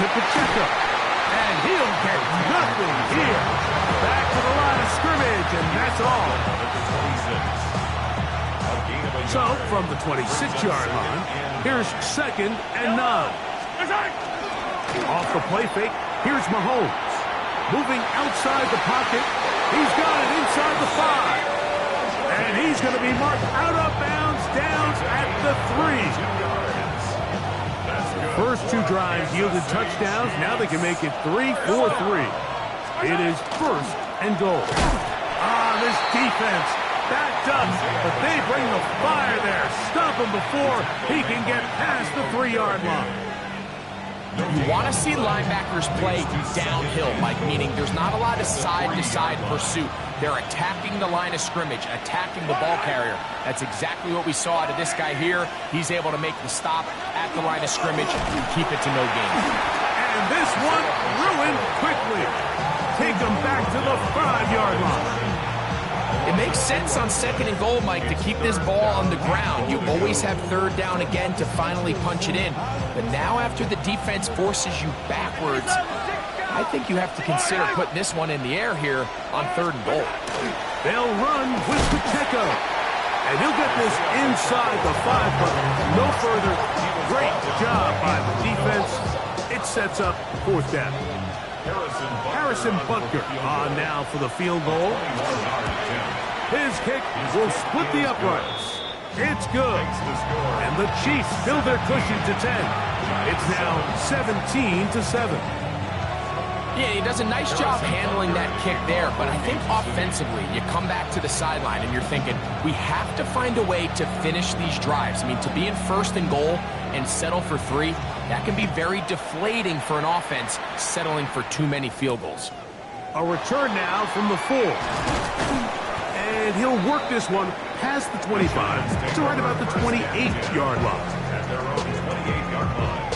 to Pacheco. And he'll get nothing here. Back to the line of scrimmage, and that's all. So, from the 26-yard line, here's 2nd and 9. Off the play fake, here's Mahomes. Moving outside the pocket. He's got it inside the 5. And he's going to be marked out of bounds down at the 3. The first 2 drives yielded touchdowns. Now they can make it 3-4-3. It is 1st and goal. This defense backed up, but they bring the fire there. Stop him before he can get past the 3-yard line. You want to see linebackers play downhill, Mike, meaning there's not a lot of side-to-side pursuit. They're attacking the line of scrimmage, attacking the ball carrier. That's exactly what we saw out of this guy here. He's able to make the stop at the line of scrimmage and keep it to no gain. And this one ruined quickly. Take them back to the 5-yard line. It makes sense on 2nd and goal, Mike, to keep this ball on the ground. You always have 3rd down again to finally punch it in. But now after the defense forces you backwards, I think you have to consider putting this one in the air here on 3rd and goal. They'll run with Pacheco. And he'll get this inside the 5, but no further. Great job by the defense. It sets up 4th down. Harrison Butker on now for the field goal. His kick will split the uprights. It's good. And the Chiefs build their cushion to 10. It's now 17-7. Yeah, he does a nice job handling that kick there, but I think offensively, you come back to the sideline and you're thinking, we have to find a way to finish these drives. I mean, to be in 1st and goal and settle for 3, that can be very deflating for an offense settling for too many field goals. A return now from the 4. And he'll work this one past the 25 to right about the 28-yard line. At their own 28-yard line.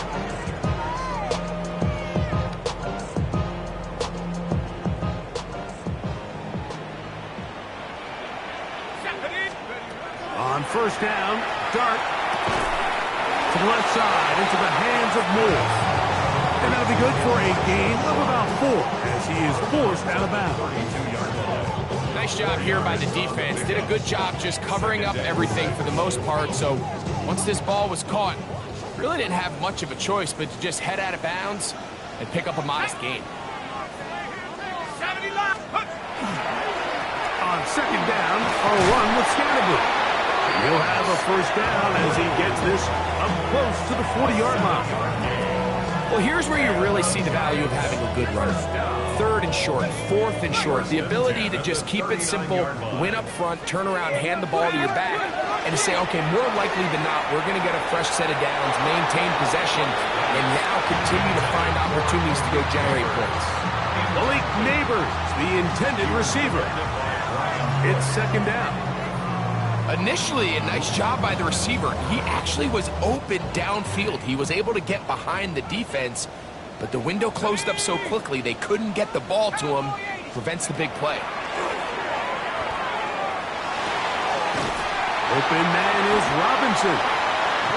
On 1st down, Dart to the left side into the hands of Moore. And that'll be good for a gain of about 4 as he is forced out of bounds. Nice job here by the defense. Did a good job just covering up everything for the most part. So once this ball was caught, really didn't have much of a choice but to just head out of bounds and pick up a modest gain. On 2nd down, a run with Scattergood. He'll have a 1st down as he gets this up close to the 40-yard line. Well, here's where you really see the value of having a good runner. 3rd and short, 4th and short. The ability to just keep it simple, win up front, turn around, hand the ball to your back, and to say, okay, more likely than not, we're going to get a fresh set of downs, maintain possession, and now continue to find opportunities to go generate points. Malik Neighbors, the intended receiver. It's 2nd down. Initially, a nice job by the receiver. He actually was open downfield. He was able to get behind the defense, but the window closed up so quickly they couldn't get the ball to him. Prevents the big play. Open man is Robinson.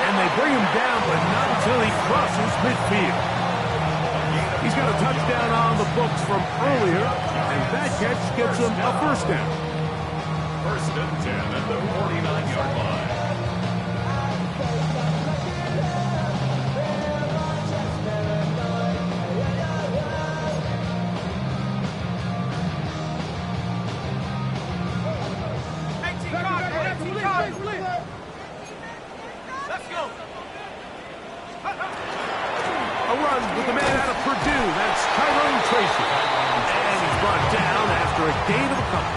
And they bring him down, but not until he crosses midfield. He's got a touchdown on the books from earlier, and that catch gets him a 1st down. 1st and 10 at the 49-yard line. Let's go. A run with the man out of Purdue. That's Tyrone Tracy. And he's brought down after a gain of a couple.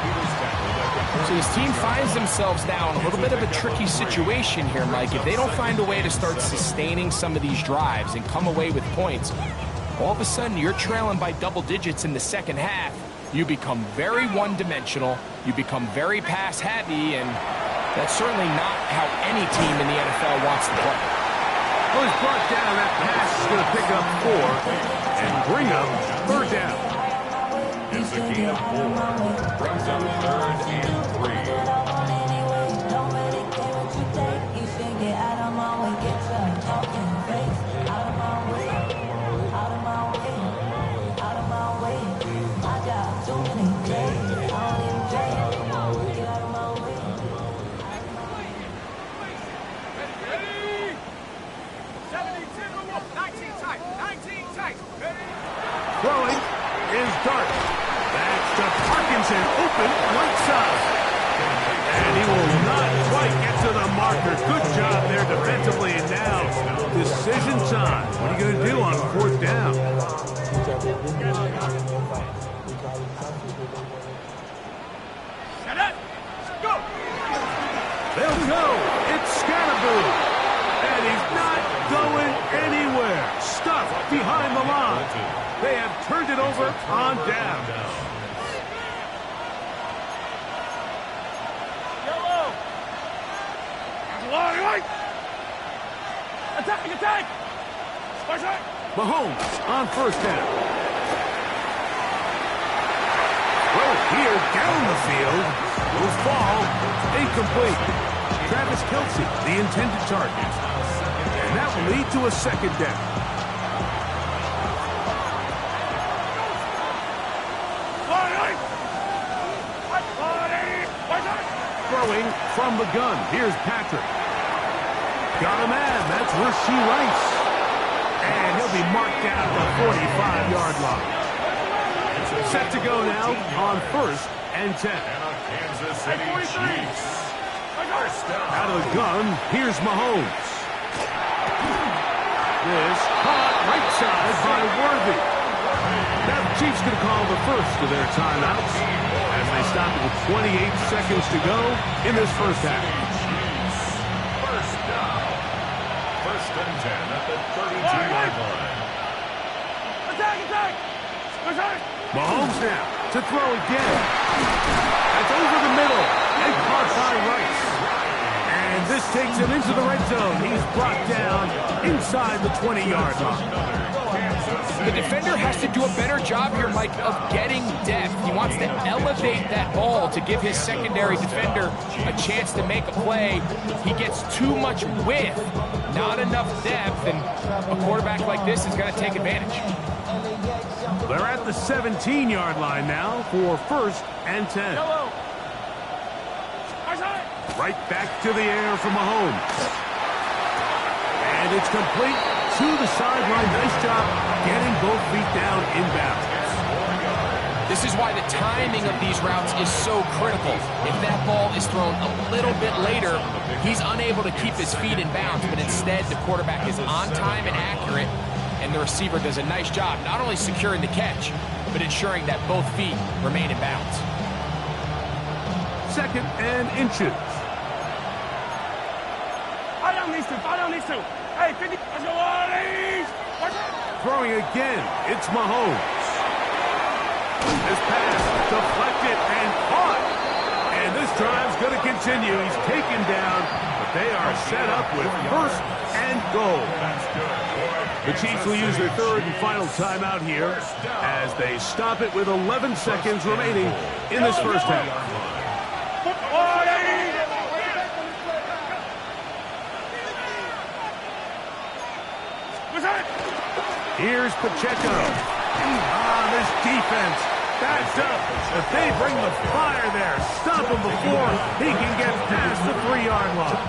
So his team finds themselves now in a little bit of a tricky situation here, Mike. If they don't find a way to start sustaining some of these drives and come away with points, all of a sudden you're trailing by double digits in the 2nd half. You become very one-dimensional. You become very pass-heavy, and that's certainly not how any team in the NFL wants to play. Well, he's brought down. That pass is going to pick up 4 and bring up 3rd down. It's a gain of 4. Brings up 3rd and 3. Parkinson open right side. And he will not quite get to the marker. Good job there defensively. And now, decision time. What are you going to do on 4th down? They'll go. It's Scatterboo. And he's not going anywhere. Stuffed behind the line. They have turned it over on down. Attack! Mahomes on 1st down. Throw here down the field. Will fall. Incomplete. Travis Kelce, the intended target. And that will lead to a 2nd down. Throwing from the gun. Here's Patrick. Got a man. That's Rashee Rice. And he'll be marked down at the 45-yard line. Set to go now on 1st and 10. Kansas City Chiefs. Out of the gun, here's Mahomes. This caught right side by Worthy. Now the Chiefs going to call the first of their timeouts as they stop with 28 seconds to go in this first half. First down. 1st and 10 at the 32-yard line. Attack! Mahomes now to throw again. That's over the middle and caught by Rice. And this takes him into the red zone. He's brought down inside the 20-yard line. The defender has to do a better job here, Mike, of getting depth. He wants to elevate that ball to give his secondary defender a chance to make a play. He gets too much width, not enough depth, and a quarterback like this is going to take advantage. They're at the 17-yard line now for 1st and 10. Right back to the air for Mahomes. And it's complete to the sideline. Nice job getting both feet down inbounds. This is why the timing of these routes is so critical. If that ball is thrown a little bit later, he's unable to keep his feet in bounds, but instead the quarterback is on time and accurate, and the receiver does a nice job not only securing the catch, but ensuring that both feet remain in bounds. 2nd and inches. Hey, 50. Let's go, Ollie! Throwing again. It's Mahomes. This pass deflected and caught. And this drive's going to continue. He's taken down, but they are set up with 1st and goal. The Chiefs will use their 3rd and final timeout here as they stop it with 11 seconds remaining in this first half. Here's Pacheco. This defense backed up. If they bring the fire there, stop him before he can get past the 3-yard line.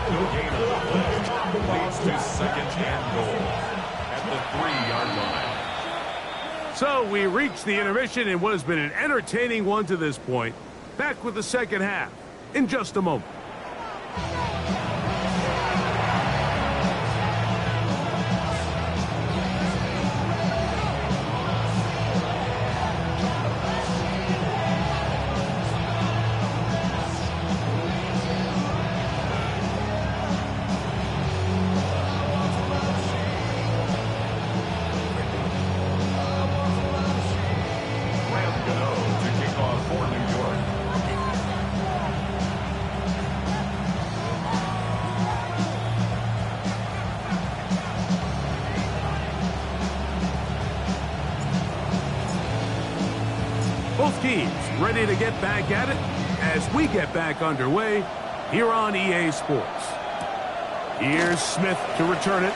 Leads to 2nd and goal at the 3-yard line. So we reach the intermission in what has been an entertaining one to this point. Back with the second half in just a moment. Both teams ready to get back at it as we get back underway here on EA Sports. Here's Smith to return it.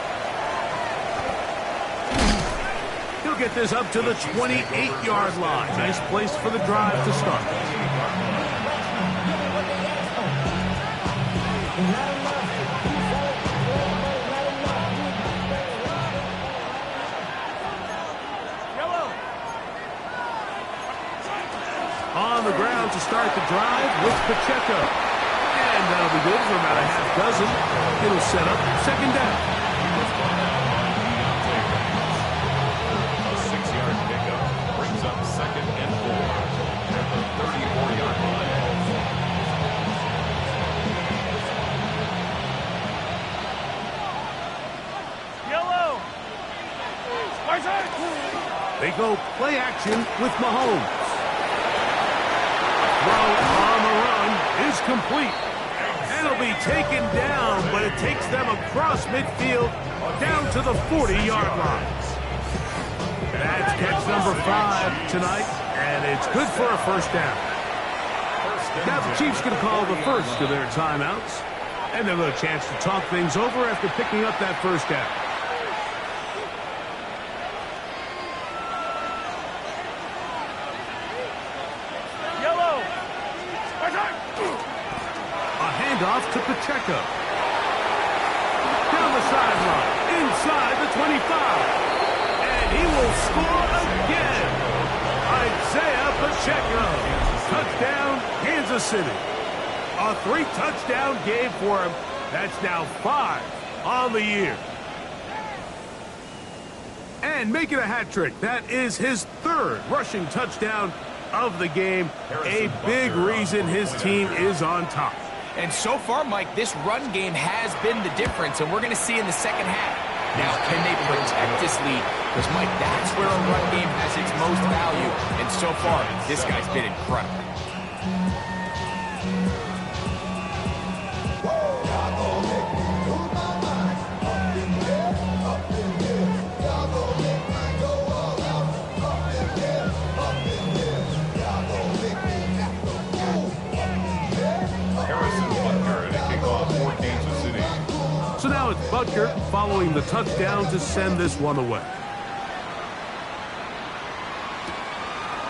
He'll get this up to the 28-yard line. Nice place for the drive to start. On the ground to start the drive with Pacheco. And that'll be good for about a half dozen. It'll set up second down. A 6-yard pickup brings up second and 4 at the 34-yard line. Yellow. They go play action with Mahomes. Throw on the run is complete. And it'll be taken down, but it takes them across midfield down to the 40-yard line. That's catch number 5 tonight, and it's good for a first down. Now the Chiefs going to call the first of their timeouts, and they'll have a chance to talk things over after picking up that first down. Off to Pacheco. Down the sideline, inside the 25. And he will score again. Isaiah Pacheco. Touchdown, Kansas City. A 3-touchdown game for him. That's now 5 on the year. And making a hat trick. That is his 3rd rushing touchdown of the game. A big reason his team is on top. And so far, Mike, this run game has been the difference, and we're going to see in the second half. Now, can they protect this lead? Because, Mike, that's where a run game has its most value. And so far, this guy's been incredible. So now it's Butker following the touchdown to send this one away.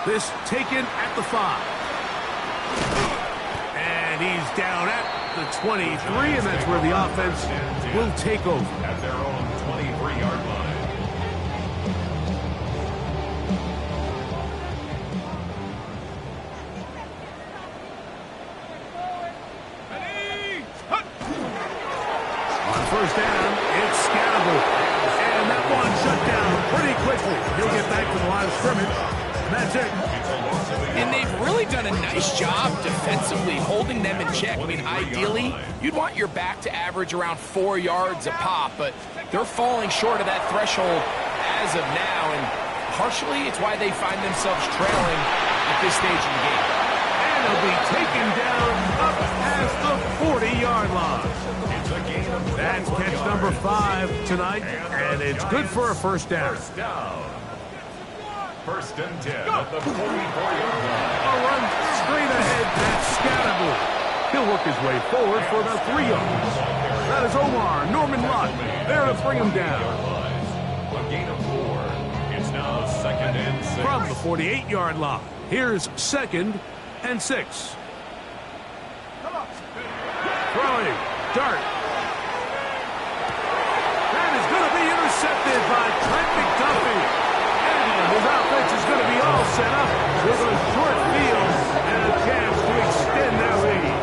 This taken at the 5. And he's down at the 23, and that's where the offense will take over. At their own 23-yard line. First down, it's Scatterable. And that one shut down pretty quickly. He'll get back to the line of scrimmage. And that's it. And they've really done a nice job defensively holding them in check. I mean, ideally, you'd want your back to average around 4 yards a pop, but they're falling short of that threshold as of now. And partially, it's why they find themselves trailing at this stage in the game. And he'll be taken down up past the 40-yard line. That's catch number 5 tonight, and it's good for a first down. First and 10 at the 44-yard line. A run straight ahead, that's Scatterable. He'll work his way forward for about 3 yards. That is Omar Norman Lott there to bring him down. A gain of 4. It's now second and 6. From the 48-yard line, here's second and 6. Throwing, dart. Intercepted by Trent McDuffie. And his offense is going to be all set up with a short field and a chance to extend their lead.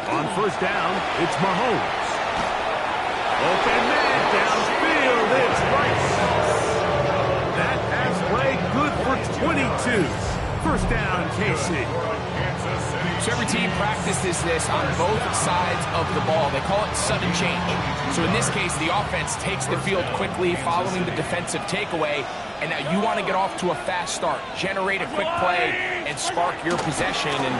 On first down, it's Mahomes. Open man downfield, it's Rice. That pass play good for 22. First down, KC. So every team practices this on both sides of the ball. They call it sudden change. So in this case, the offense takes the field quickly following the defensive takeaway, and now you want to get off to a fast start, generate a quick play, and spark your possession, and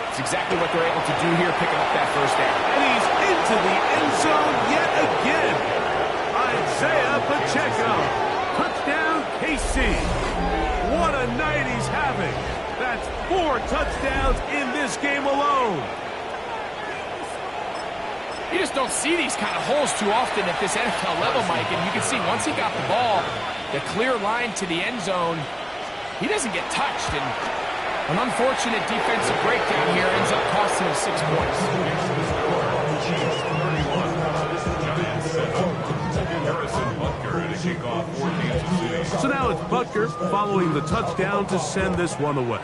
it's exactly what they're able to do here, picking up that first down. And he's into the end zone yet again. Isaiah Pacheco. Touchdown, KC. What a night he's having. That's 4 touchdowns in this game alone. You just don't see these kind of holes too often at this NFL level, Mike, and you can see once he got the ball, the clear line to the end zone, he doesn't get touched, and an unfortunate defensive breakdown here ends up costing him 6 points. So now it's Butker following the touchdown to send this one away.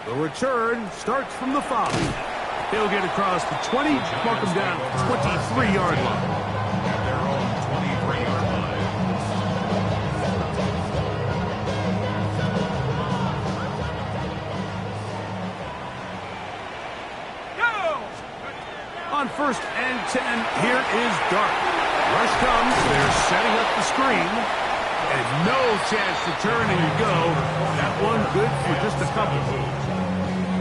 The return starts from the 5. He'll get across the 20, mark him down at the 23-yard line. At their own 23-yard line. Go! On 1st and 10, here is Dart. Rush comes, they're setting up the screen. And no chance to turn and go. That one good for just a couple.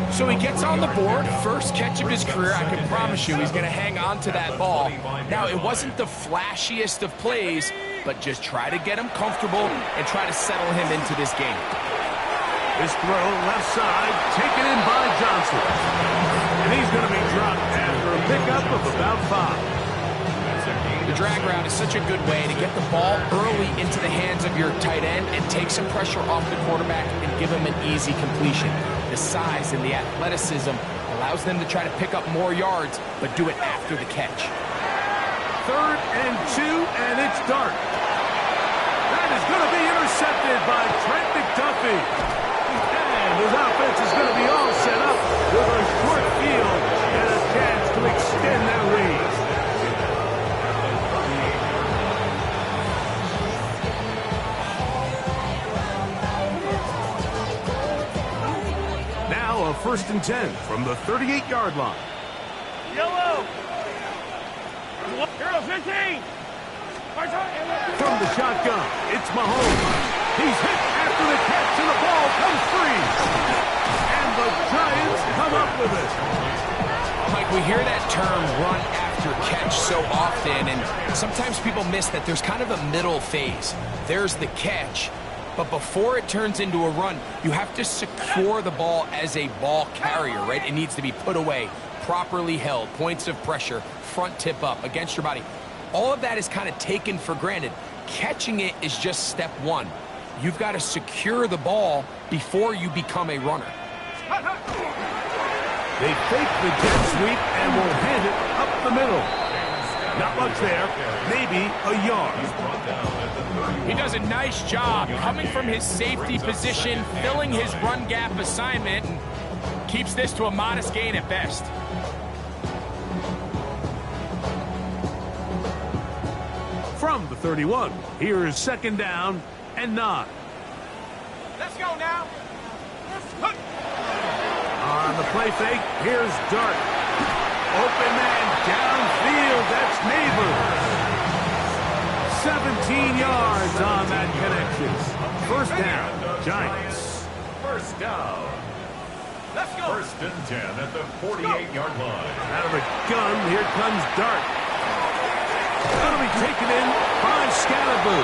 So he gets on the board, first catch of his career. I can promise you he's going to hang on to that ball. Now, it wasn't the flashiest of plays, but just try to get him comfortable and try to settle him into this game. This throw left side, taken in by Johnson. And he's going to be dropped after a pickup of about 5. The drag route is such a good way to get the ball early into the hands of your tight end and take some pressure off the quarterback and give him an easy completion. The size and the athleticism allows them to try to pick up more yards, but do it after the catch. 3rd and 2, and it's Dart. That is going to be intercepted by Trent McDuffie. And his offense is going to be all set up with a short field and a chance to extend that lead. A 1st and 10 from the 38-yard line. Yellow. Hero 15. From the shotgun, it's Mahomes. He's hit after the catch, and the ball comes free. And the Giants come up with it. Mike, we hear that term run after catch so often, and sometimes people miss that there's kind of a middle phase. There's the catch. But before it turns into a run, you have to secure the ball as a ball carrier, right? It needs to be put away, properly held, points of pressure, front tip up against your body. All of that is kind of taken for granted. Catching it is just step 1. You've got to secure the ball before you become a runner. They fake the jet sweep and will hand it up the middle. Not much there, maybe a yard. He does a nice job coming from his safety position, filling his run gap assignment, and keeps this to a modest gain at best. From the 31, here is 2nd down and 9. Let's go now. On the play fake, here's Dart. Open man downfield, that's Neighbors. 17 yards on that connection. 1st down, Giants. 1st down. Let's go. 1st and 10 at the 48-yard line. Out of the gun, here comes Dart. Going to be taken in by Scalaboo.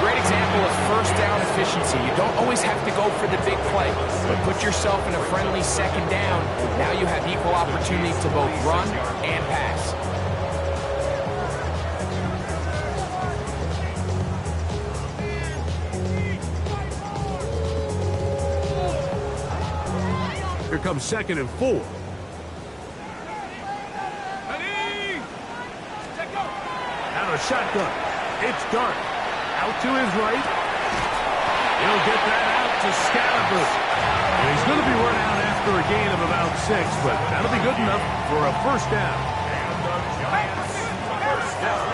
Great example of 1st down efficiency. You don't always have to go for the big play, but put yourself in a friendly 2nd down. Now you have equal opportunity to both run and pass. Here comes 2nd and 4. Out of shotgun. It's Dart. Out to his right. He'll get that out to Scalaboo. And he's going to be run out after a gain of about 6, but that'll be good enough for a 1st down. And the Giants, 1st down.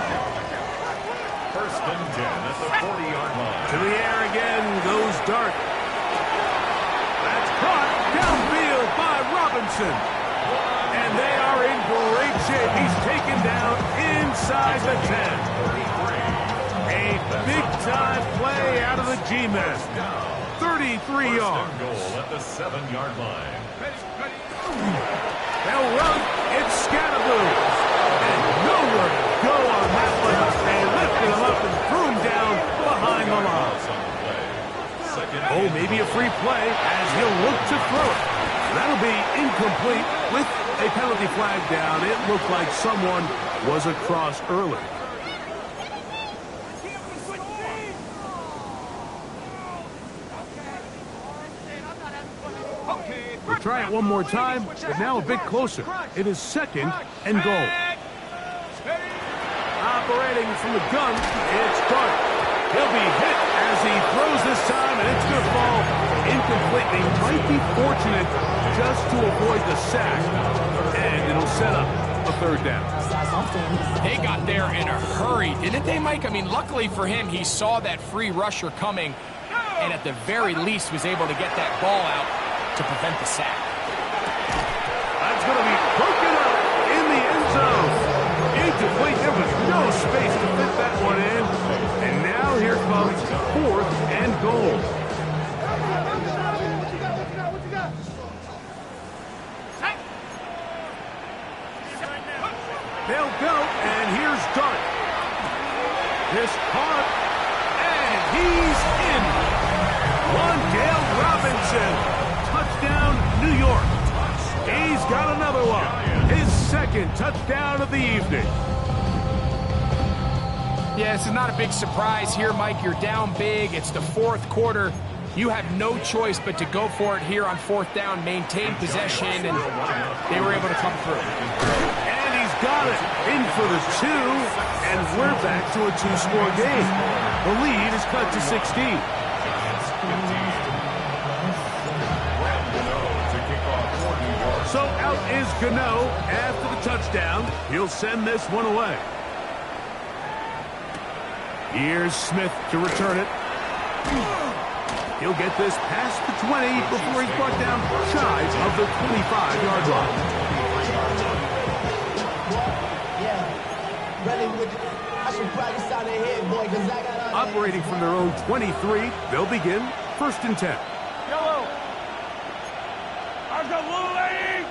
1st and 10 at the 40-yard line. To the air again goes Dart. That's caught downfield by Robinson. And they are in great shape. He's taken down inside the 10. A big-time play out of the G-men. 33 yards. Goal at the 7-yard line. They'll run. It's Scalaboo. And nowhere to go on that one. They lifted him up and threw him down behind the line. Oh, maybe a free play as he'll look to throw it. That'll be incomplete with a penalty flag down. It looked like someone was across early. We'll try it one more time, but now a bit closer. It is second and goal. Operating from the gun, it's Dart. He'll be hit as he throws this time, and it's going to fall incomplete. They might be fortunate just to avoid the sack, and it'll set up a third down. They got there in a hurry, didn't they, Mike? I mean, luckily for him, he saw that free rusher coming, and at the very least was able to get that ball out to prevent the sack. That's going to be broken up in the end zone. Incomplete. There was no space to fit that one in. And now here comes fourth and goal. They'll go, and here's Dart. This caught, and he's in. Wandale Robinson. Touchdown, New York. He's got another one. His second touchdown of the evening. Yeah, this is not a big surprise here, Mike. You're down big. It's the fourth quarter. You have no choice but to go for it here on fourth down, maintain possession, and they were able to come through. And he's got it. In for the two, and we're back to a two-score game. The lead is cut to 16. So out is Gano after the touchdown. He'll send this one away. Here's Smith to return it. He'll get this past the 20 before he's brought down shy of the 25-yard line. Operating from their own 23, they'll begin first and 10. Yellow. I've got little lady.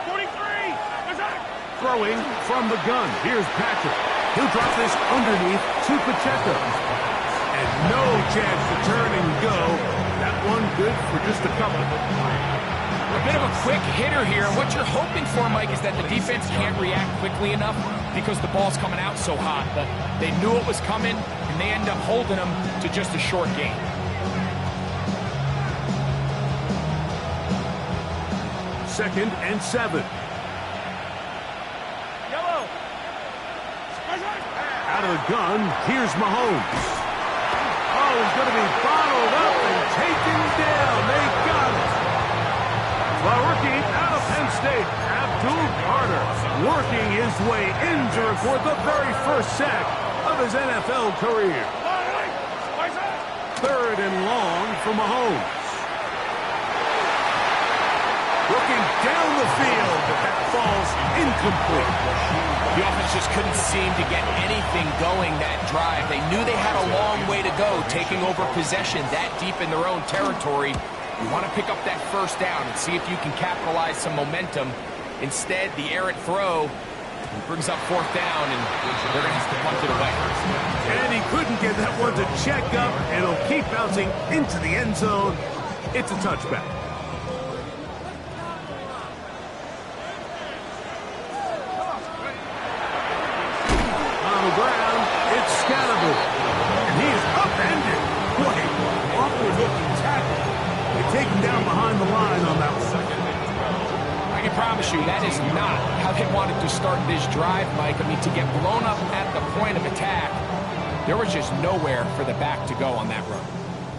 43. Throwing from the gun. Here's Patrick. He'll drop this underneath to Pacheco. And no chance to turn and go. That one good for just a couple. A bit of a quick hitter here. And what you're hoping for, Mike, is that the defense can't react quickly enough because the ball's coming out so hot. But they knew it was coming, and they end up holding them to just a short gain. Second and 7. Yellow. Out of the gun, here's Mahomes. Oh, he's going to be bottled up and taken down. They got it. Well, rookie out of Penn State, Abdul Carter, working his way in to record the very first sack of his NFL career. Third and long for Mahomes. Looking down the field, but that falls incomplete. The offense just couldn't seem to get anything going that drive. They knew they had a long way to go, taking over possession that deep in their own territory. You want to pick up that first down and see if you can capitalize some momentum. Instead, the errant throw brings up fourth down, and they're going to have to punt it away. And he couldn't get that one to check up. It'll keep bouncing into the end zone. It's a touchback. Ground, it's Scannable. And he is upended. Boy, awkward looking tackle. They take him down behind the line on that second. I can promise you that is not how they wanted to start this drive, Mike. I mean, to get blown up at the point of attack, there was just nowhere for the back to go on that run.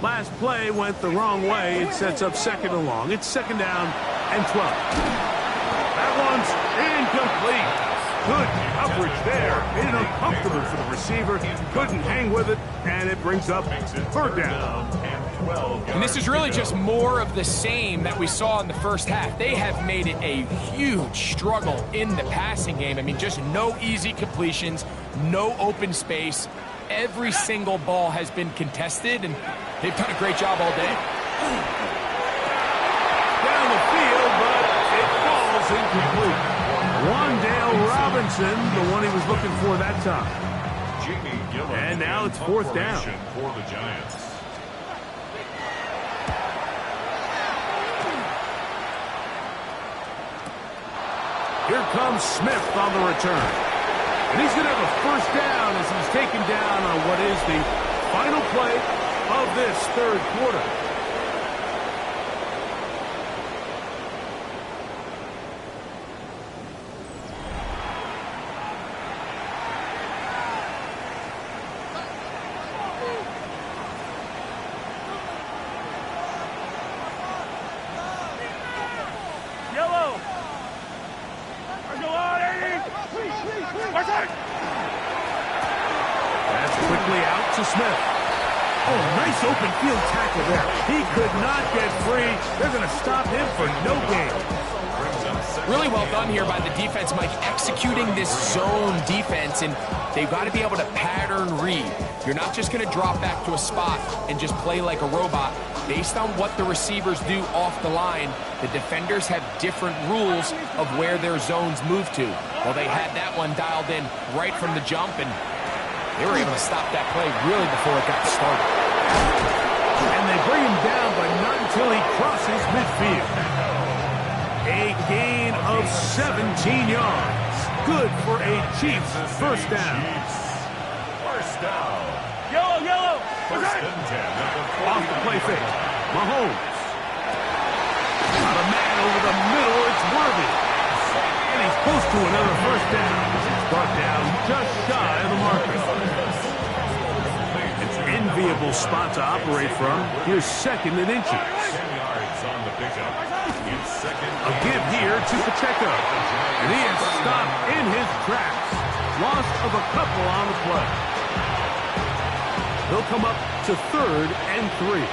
Last play went the wrong way. It sets up second and long. It's second down and 12. That one's incomplete. Good coverage there. Made it uncomfortable for the receiver. Couldn't hang with it, and it brings up third down. And this is really just more of the same that we saw in the first half. They have made it a huge struggle in the passing game. I mean, just no easy completions, no open space. Every single ball has been contested, and they've done a great job all day. Down the field, but it falls incomplete. Wandale Robinson, the one he was looking for that time. And now it's fourth down. For the Giants. Here comes Smith on the return. And he's going to have a first down as he's taken down on what is the final play of this third quarter. Yellow. That's quickly out to Smith. Oh, nice open field tackle there. He could not get free. They're going to stop him for no gain. Really well done here by the defense, Mike, executing this zone defense, and they've got to be able to pattern read. You're not just going to drop back to a spot and just play like a robot. Based on what the receivers do off the line, the defenders have different rules of where their zones move to. Well, they had that one dialed in right from the jump, and they were able to stop that play really before it got started. And they bring him down, but not until he crosses midfield. A gain of 17 yards. Good for a Chiefs first down. First down. Yellow, yellow. First and 10. Off the play fake. Mahomes. Got a man over the middle. It's Worthy. And he's close to another first down. It's brought down just shy of the marker. It's an enviable spot to operate from. Here's second and inches. 10 yards on the pickup. It's second. A give here to Pacheco. And he is stopped in his tracks. Loss of a couple on the play. He'll come up to third and 3.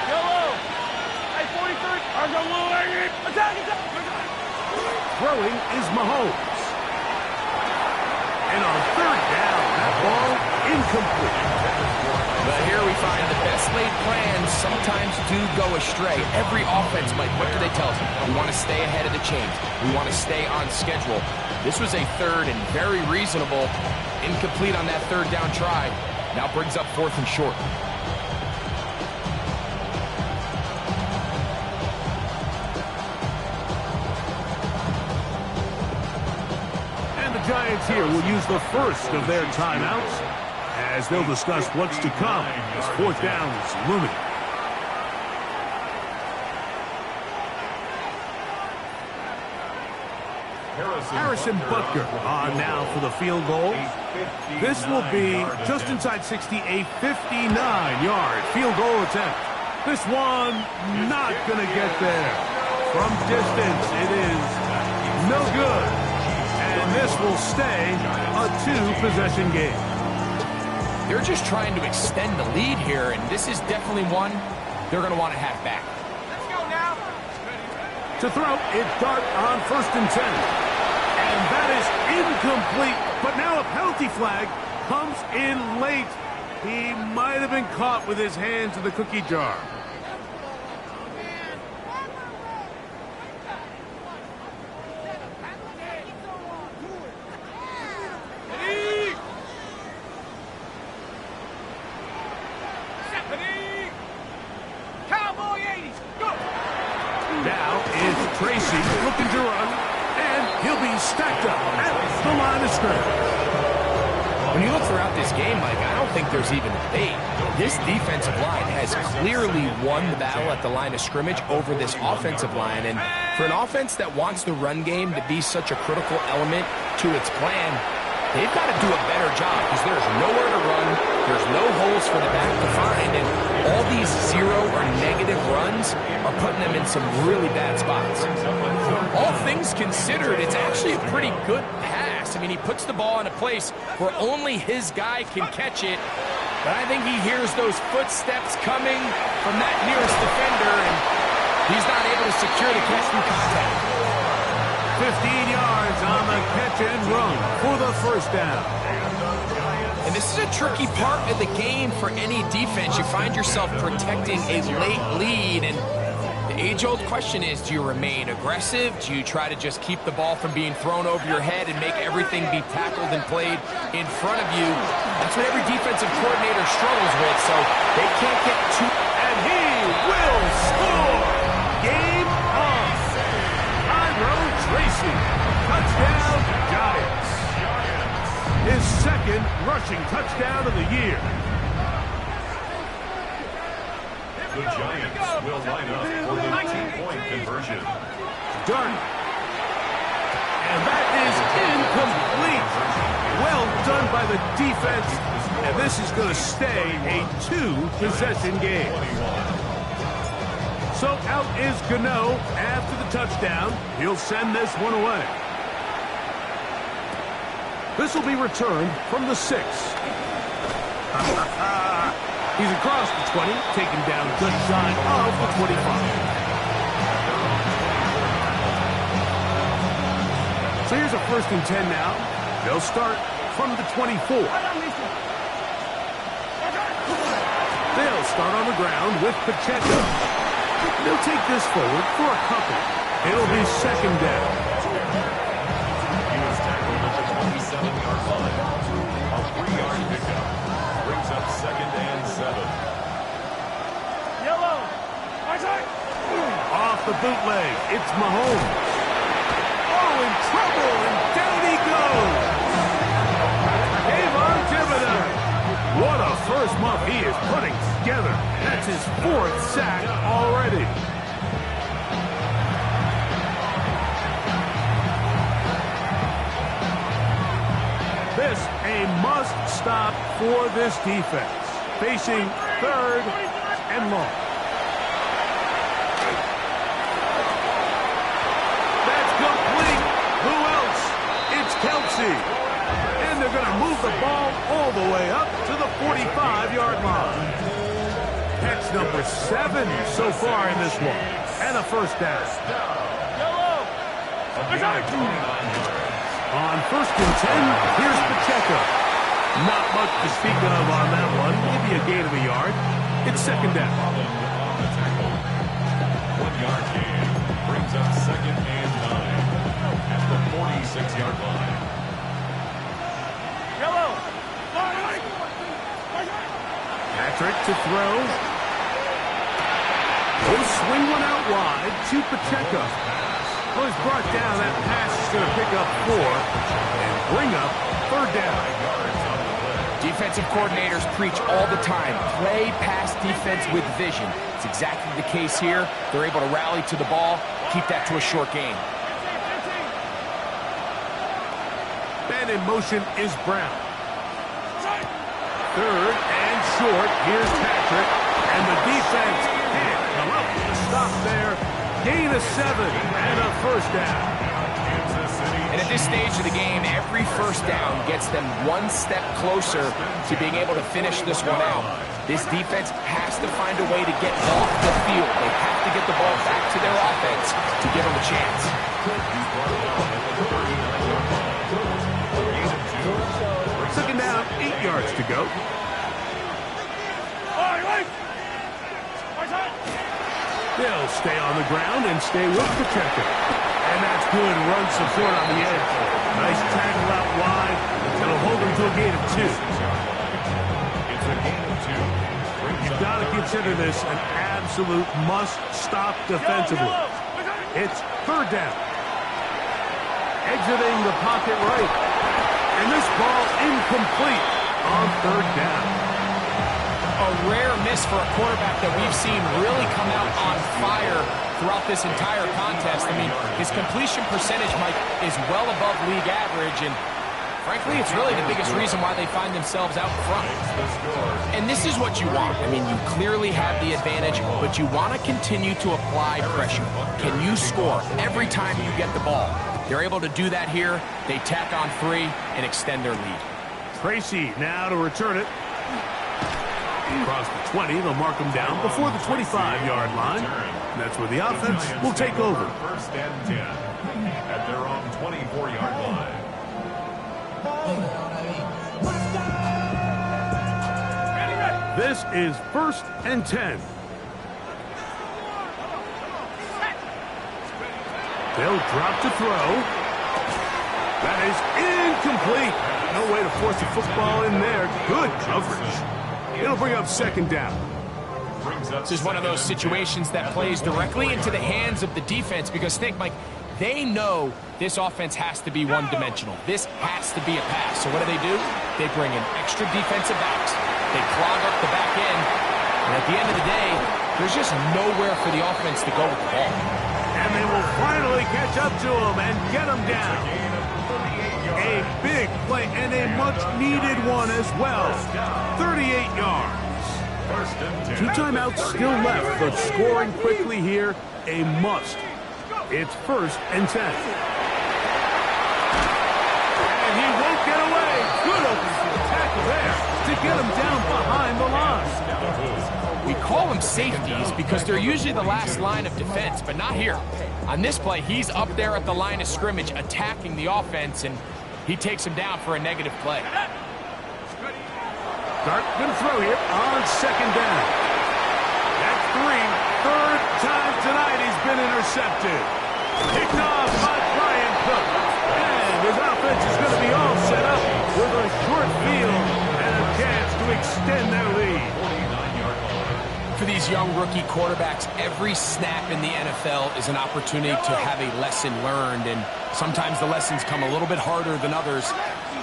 Yellow. Hey, 43. I've got a little lady. Attack, attack. Throwing is Mahomes. And on third down, that ball incomplete. But here we find the best laid plans sometimes do go astray. Every offense, Mike, what do they tell us? We want to stay ahead of the chains. We want to stay on schedule. This was a third and very reasonable. Incomplete on that third down try. Now brings up fourth and short. And the Giants here will use the first of their timeouts as they'll discuss what's to come as fourth down is looming. Harrison Butker on now for the field goal. This will be just inside 60, a 59-yard field goal attempt. This one not going to get there. From distance, it is no good. And this will stay a two-possession game. They're just trying to extend the lead here, and this is definitely one they're going to want to have back. Let's go now. To throw, it's Dart on first and 10. And that is incomplete, but now a penalty flag comes in late. He might have been caught with his hands in the cookie jar. Cowboy 80s. Go. Now it's Tracy looking to run, and he'll be stacked up at the line of scrimmage. When you look throughout this game, Mike, I don't think there's even a debate. This defensive line has clearly won the battle at the line of scrimmage over this offensive line. And for an offense that wants the run game to be such a critical element to its plan, they've got to do a better job because there's nowhere to run. There's no holes for the back to find. And all these zero or negative runs are putting them in some really bad spots. All things considered, it's actually a pretty good pass. I mean, he puts the ball in a place where only his guy can catch it. But I think he hears those footsteps coming from that nearest defender, and he's not able to secure the catch through contact. 15 yards on the catch and run for the first down. And this is a tricky part of the game for any defense. You find yourself protecting a late lead, and the age-old question is, do you remain aggressive? Do you try to just keep the ball from being thrown over your head and make everything be tackled and played in front of you? That's what every defensive coordinator struggles with, so they can't get too... And he will score! Game on! Tyrone Tracy rushing touchdown of the year. The Giants will line up for the 2-point conversion. Dart. And that is incomplete. Well done by the defense. And this is going to stay a 2-possession game. So out is Gano after the touchdown. He'll send this one away. This will be returned from the 6. He's across the 20, taken down just shy of the 25. So here's a 1st and 10 now. They'll start from the 24. They'll start on the ground with Pacheco. They'll take this forward for a couple. It'll be 2nd down. He was tackled at the 27-yard line. A 3-yard pickup brings up 2nd and 7. Yellow. Off the bootleg, it's Mahomes. Oh, in trouble, and down he goes. Kayvon Thibodeau. What a first month he is putting together. That's his 4th sack already. This a must-stop for this defense. Facing 3rd and long. That's complete. Who else? It's Kelsey. And they're going to move the ball all the way up to the 45-yard line. Catch number 7 so far in this one. And a 1st down. On 1st and 10, here's Pacheco. Not much to speak of on that one. Maybe a gain of a yard. It's 2nd down. 1-yard gain brings up 2nd and 9 at the 46-yard line. Yellow. Patrick to throw. He'll swing one out wide to Pacheco. Well, he's brought down. That pass is going to pick up 4 and bring up 3rd down. Defensive coordinators preach all the time, play pass defense with vision. It's exactly the case here. They're able to rally to the ball, keep that to a short game. And in motion is Brown. 3rd and short. Here's Patrick. And the defense can't come up with a stop there. Gain of 7 and a 1st down. And at this stage of the game, every 1st down gets them one step closer to being able to finish this one out. This defense has to find a way to get off the field. They have to get the ball back to their offense to give them a chance. 2nd down, 8 yards to go. They'll stay on the ground and stay with Pacheco. And that's good run support on the edge. Nice tackle out wide. It'll hold them to a gain of 2. It's a gain of 2. You've got to consider this an absolute must-stop defensively. It's 3rd down. Exiting the pocket right. And this ball incomplete on 3rd down. A rare miss for a quarterback that we've seen really come out on fire throughout this entire contest. I mean, his completion percentage, Mike, is well above league average, and frankly, it's really the biggest reason why they find themselves out front. And this is what you want. I mean, you clearly have the advantage, but you want to continue to apply pressure. Can you score every time you get the ball? They're able to do that here. They tack on 3 and extend their lead. Tracy now to return it. Across the 20, they'll mark him down before the 25-yard line. And that's where the offense will take over. 1st and 10 at their own 24-yard line. This is 1st and 10. They'll drop to throw. That is incomplete. No way to force the football in there. Good coverage. It'll bring up 2nd down. This is one of those situations that plays directly into the hands of the defense because think, Mike, they know this offense has to be one-dimensional. This has to be a pass. So what do? they bring in extra defensive backs. They clog up the back end. And at the end of the day, there's just nowhere for the offense to go with the ball. And they will finally catch up to him and get him down. A big play and a much-needed one as well. 38 yards. Two timeouts still left, but scoring quickly here, a must. It's 1st and 10. And he won't get away. Good open field tackle there to get him down behind the line. We call them safeties because they're usually the last line of defense, but not here. On this play, he's up there at the line of scrimmage attacking the offense, and he takes him down for a negative play. Dart going to throw here on 2nd down. That's 3. 3rd time tonight he's been intercepted. Picked off by Brian Cook. And his offense is going to be all set up with a short field and a chance to extend their lead. For these young rookie quarterbacks, every snap in the NFL is an opportunity to have a lesson learned, and sometimes the lessons come a little bit harder than others.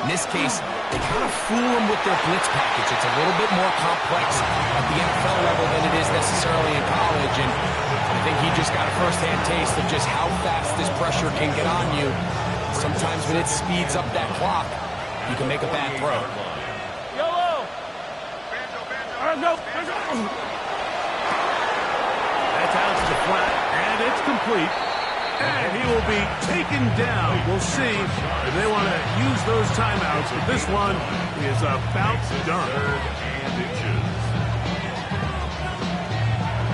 In this case, they kind of fool them with their blitz package. It's a little bit more complex at the NFL level than it is necessarily in college, and I think he just got a first-hand taste of just how fast this pressure can get on you. Sometimes when it speeds up that clock, you can make a bad throw. Yellow! Go! That's out to the flat, and it's complete. And he will be taken down. We'll see if they want to use those timeouts, but this one is about done.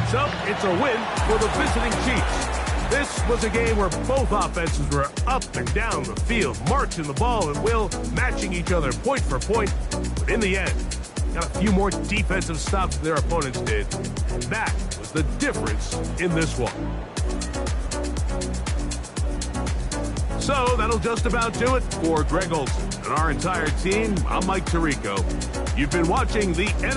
So it's a win for the visiting Chiefs. This was a game where both offenses were up and down the field, marching the ball and will, matching each other point for point. But in the end, got a few more defensive stops than their opponents did. And that was the difference in this one. So that'll just about do it for Greg Olsen and our entire team. I'm Mike Tirico. You've been watching the